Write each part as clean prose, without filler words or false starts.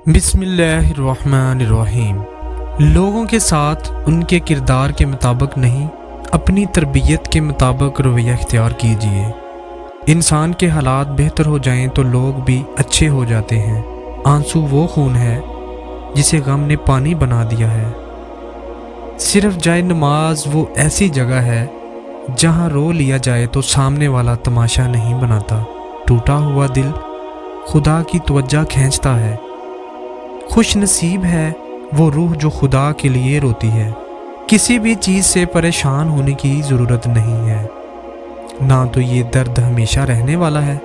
बिस्मिल्लाहिर्रहमानिर्रहीम। लोगों के साथ उनके किरदार के मुताबिक नहीं, अपनी तरबियत के मुताबिक रवैया इख्तियार कीजिए। इंसान के हालात बेहतर हो जाएं तो लोग भी अच्छे हो जाते हैं। आंसू वो खून है जिसे गम ने पानी बना दिया है। सिर्फ जाए नमाज वो ऐसी जगह है जहां रो लिया जाए तो सामने वाला तमाशा नहीं बनाता। टूटा हुआ दिल खुदा की तवज्जो खींचता है। खुश नसीब है वो रूह जो खुदा के लिए रोती है। किसी भी चीज़ से परेशान होने की ज़रूरत नहीं है। ना तो ये दर्द हमेशा रहने वाला है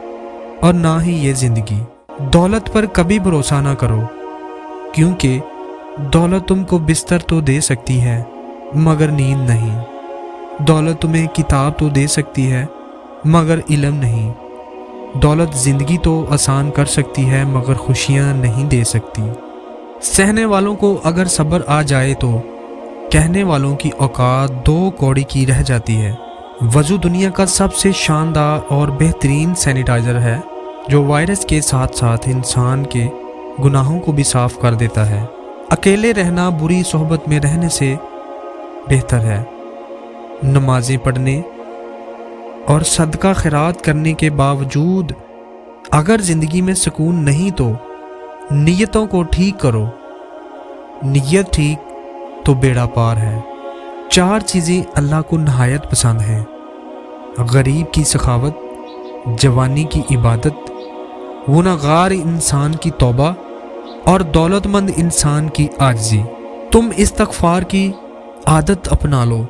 और ना ही ये ज़िंदगी। दौलत पर कभी भरोसा ना करो, क्योंकि दौलत तुमको बिस्तर तो दे सकती है मगर नींद नहीं। दौलत तुम्हें किताब तो दे सकती है मगर इल्म नहीं। दौलत ज़िंदगी तो आसान कर सकती है मगर खुशियाँ नहीं दे सकती। सहने वालों को अगर सब्र आ जाए तो कहने वालों की औकात दो कौड़ी की रह जाती है। वज़ू दुनिया का सबसे शानदार और बेहतरीन सैनिटाइज़र है जो वायरस के साथ साथ इंसान के गुनाहों को भी साफ कर देता है। अकेले रहना बुरी सोहबत में रहने से बेहतर है। नमाजें पढ़ने और सदका खैरात करने के बावजूद अगर ज़िंदगी में सुकून नहीं तो नियतों को ठीक करो। नियत ठीक तो बेड़ा पार है। 4 चीज़ें अल्लाह को नहायत पसंद हैं: गरीब की सखावत, जवानी की इबादत, गुनहगार इंसान की तौबा और दौलतमंद इंसान की आजिज़ी। तुम इस्तग़फ़ार की आदत अपना लो,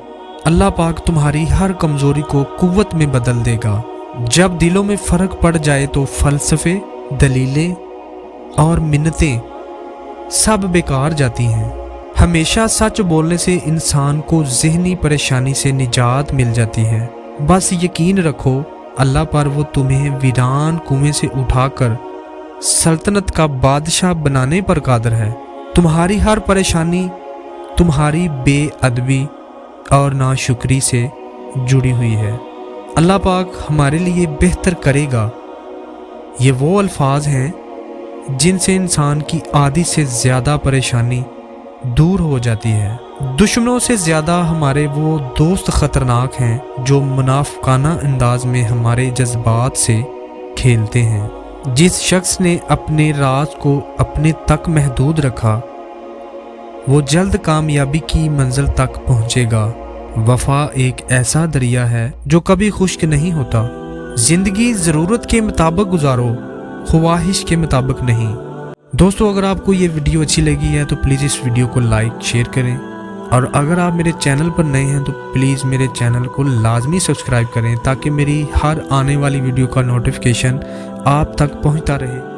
अल्लाह पाक तुम्हारी हर कमज़ोरी को कुव्वत में बदल देगा। जब दिलों में फ़र्क पड़ जाए तो फ़लसफ़े, दलीलें और मिन्नतें सब बेकार जाती हैं। हमेशा सच बोलने से इंसान को ज़हनी परेशानी से निजात मिल जाती है। बस यकीन रखो अल्लाह पर, वो तुम्हें वीरान कुएं से उठाकर सल्तनत का बादशाह बनाने पर कादिर है। तुम्हारी हर परेशानी तुम्हारी बेअदबी और नाशुक्री से जुड़ी हुई है। अल्लाह पाक हमारे लिए बेहतर करेगा। ये वो अल्फाज हैं जिनसे इंसान की आधी से ज़्यादा परेशानी दूर हो जाती है। दुश्मनों से ज़्यादा हमारे वो दोस्त ख़तरनाक हैं जो मुनाफिकाना अंदाज में हमारे जज्बात से खेलते हैं। जिस शख्स ने अपने राज को अपने तक महदूद रखा वो जल्द कामयाबी की मंजिल तक पहुँचेगा। वफ़ा एक ऐसा दरिया है जो कभी खुश्क नहीं होता। ज़िंदगी ज़रूरत के मुताबिक गुजारो, ख्वाहिश के मुताबिक नहीं। दोस्तों, अगर आपको ये वीडियो अच्छी लगी है तो प्लीज़ इस वीडियो को लाइक शेयर करें, और अगर आप मेरे चैनल पर नए हैं तो प्लीज़ मेरे चैनल को लाजमी सब्सक्राइब करें ताकि मेरी हर आने वाली वीडियो का नोटिफिकेशन आप तक पहुंचता रहे।